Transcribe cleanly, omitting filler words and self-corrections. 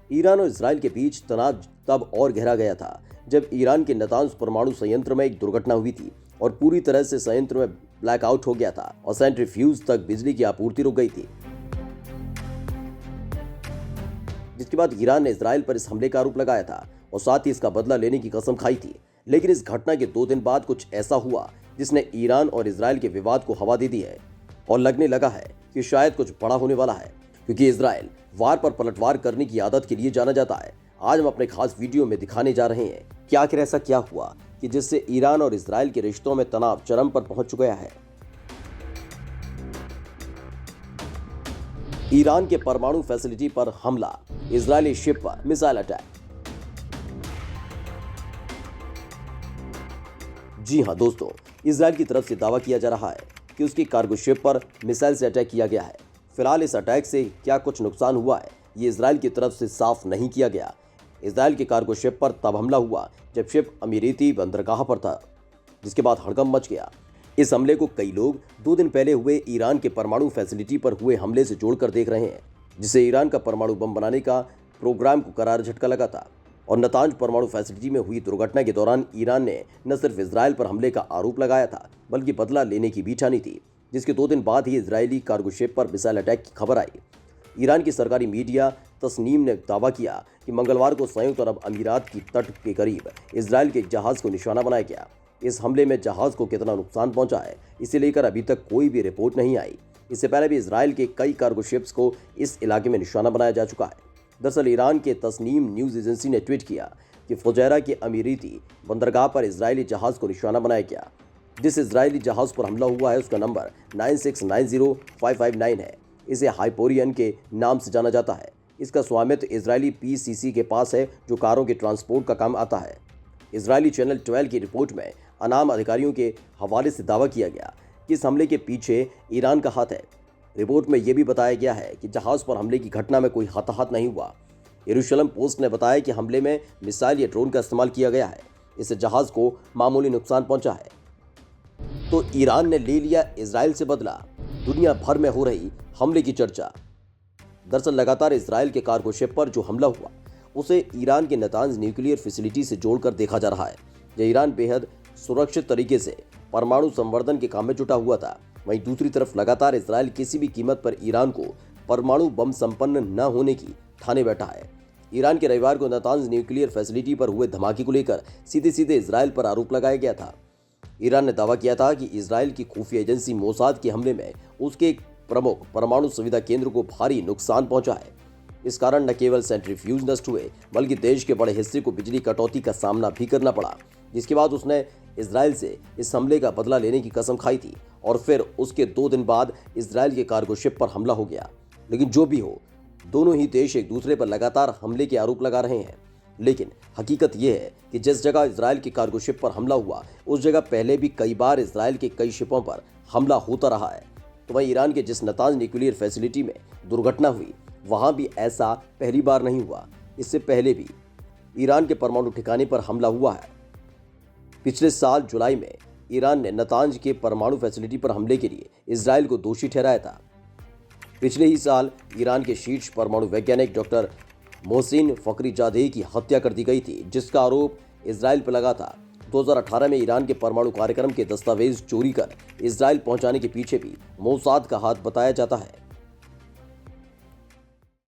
Iran और Israel के बीच तनाव तब और गहरा गया था जब ईरान के नातांज परमाणु संयंत्र में एक दुर्घटना हुई थी और पूरी तरह से संयंत्र में ब्लैकआउट हो गया था और सेंट्रीफ्यूज तक बिजली की आपूर्ति रुक गई थी। जिसके बाद ईरान ने इजराइल पर इस हमले का आरोप लगाया था और साथ ही इसका बदला लेने की कसम खाई थी। लेकिन इस घटना के 2 दिन बाद कुछ ऐसा हुआ जिसने ईरान और इजराइल के विवाद को हवा दे दी है और लगने लगा है कि शायद कुछ बड़ा होने वाला है, क्योंकि इजराइल वार पर पलटवार करने की आदत के लिए जाना जाता है। आज हम अपने खास वीडियो में दिखाने जा रहे हैं कि आखिर ऐसा क्या हुआ कि जिससे ईरान और इजराइल के रिश्तों में तनाव चरम पर पहुंच गया है। ईरान के परमाणु फैसिलिटी पर हमला, इजरायली शिप पर मिसाइल अटैक। जी हां दोस्तों, इजराइल की तरफ से दावा किया जा रहा है कि उसकी कार्गो शिप पर मिसाइल से अटैक किया गया है। फिलहाल इस अटैक से क्या कुछ नुकसान हुआ है, ये इजराइल की तरफ से साफ नहीं किया गया। इजराइल की कार्गो शिप पर तब हमला हुआ जब शिप अमीरीती बंदरगाह पर था, जिसके बाद हड़कंप मच गया। इस हमले को कई लोग 2 दिन पहले हुए ईरान के परमाणु फैसिलिटी पर हुए हमले से जोड़कर देख रहे हैं, जिससे ईरान का परमाणु बम बनाने का प्रोग्राम को करार झटका लगा था। और नातांज परमाणु फैसिलिटी में हुई दुर्घटना के दौरान ईरान ने न सिर्फ इजराइल पर हमले का आरोप लगाया था, बल्कि बदला लेने की भी ठानी थी, जिसके 2 दिन बाद ही इजरायली कार्गो शिप पर मिसाइल अटैक की खबर आई। ईरान की सरकारी मीडिया तस्नीम ने दावा किया कि मंगलवार को संयुक्त अरब अमीरात की तट के करीब इजराइल के जहाज को निशाना बनाया गया। इस हमले में जहाज को कितना नुकसान पहुंचा है, इसे लेकर अभी तक कोई भी रिपोर्ट नहीं आई। इससे पहले भी इजराइल के कई कार्गो शिप्स को इस इलाके में निशाना बनाया जा चुका है। दरअसल ईरान के तस्नीम न्यूज़ एजेंसी ने ट्वीट किया कि फुजैरा के अमीरीती बंदरगाह पर इजरायली जहाज को निशाना बनाया गया। जिस इजरायली जहाज पर हमला हुआ है उसका नंबर 96905559 है। इसे हाइपोरियन के नाम से जाना जाता है। इसका स्वामित्व इजरायली पीसीसी के पास है, जो कारों के ट्रांसपोर्ट का काम आता है। इजरायली चैनल 12 की रिपोर्ट में अनाम अधिकारियों के हवाले से दावा किया गया कि इस हमले के पीछे ईरान का हाथ है। रिपोर्ट में यह भी बताया गया है कि जहाज पर हमले की घटना में कोई हताहत नहीं हुआ। यरूशलेम पोस्ट ने बताया कि हमले में मिसाइल या ड्रोन का इस्तेमाल किया गया है। इससे जहाज को मामूली नुकसान पहुंचा है। तो ईरान ने ले लिया इजराइल से बदला, दुनिया भर में हो रही हमले की चर्चा। दरअसल लगातार इजराइल के कार्गो शिप पर जो हमला हुआ उसे ईरान के नातांज न्यूक्लियर फैसिलिटी से जोड़कर देखा जा रहा है। जब ईरान बेहद सुरक्षित तरीके से परमाणु संवर्धन के काम में जुटा हुआ था, वहीं दूसरी तरफ लगातार इजराइल किसी भी कीमत पर ईरान को परमाणु बम संपन्न न होने की ठाने बैठा है। ईरान के रविवार को नातांज न्यूक्लियर फैसिलिटी पर हुए धमाके को लेकर सीधे सीधे इजराइल पर आरोप लगाया गया था। ईरान ने दावा किया था कि इजराइल की खुफिया एजेंसी मोसाद के हमले में उसके एक प्रमुख परमाणु सुविधा केंद्र को भारी नुकसान पहुंचा है। इस कारण न केवल सेंट्रीफ्यूज नष्ट हुए, बल्कि देश के बड़े हिस्से को बिजली कटौती का सामना भी करना पड़ा। जिसके बाद उसने इजराइल से इस हमले का बदला लेने की कसम खाई थी और फिर उसके 2 दिन बाद इजराइल के कार्गो शिप पर हमला हो गया। लेकिन जो भी हो, दोनों ही देश एक दूसरे पर लगातार हमले के आरोप लगा रहे हैं। लेकिन हकीकत यह है कि जिस जगह इजराइल की कार्गो शिप पर हमला हुआ, उस जगह पहले भी कई बार इजराइल के कई शिपों पर हमला होता रहा है। तो वहीं ईरान के जिस नातांज न्यूक्लियर फैसिलिटी में दुर्घटना हुई, वहां भी ऐसा पहली बार नहीं हुआ। इससे पहले भी ईरान के परमाणु ठिकाने पर हमला हुआ है। पिछले साल जुलाई में ईरान ने नातांज के परमाणु फैसिलिटी पर हमले के लिए इजराइल को दोषी ठहराया था। पिछले ही साल ईरान के शीर्ष परमाणु वैज्ञानिक डॉक्टर मोहसिन फखरीजादेह की हत्या कर दी गई थी, जिसका आरोप इजराइल पर लगा था। 2018 में ईरान के परमाणु कार्यक्रम के दस्तावेज चोरी कर इजराइल पहुंचाने के पीछे भी मोसाद का हाथ बताया जाता है।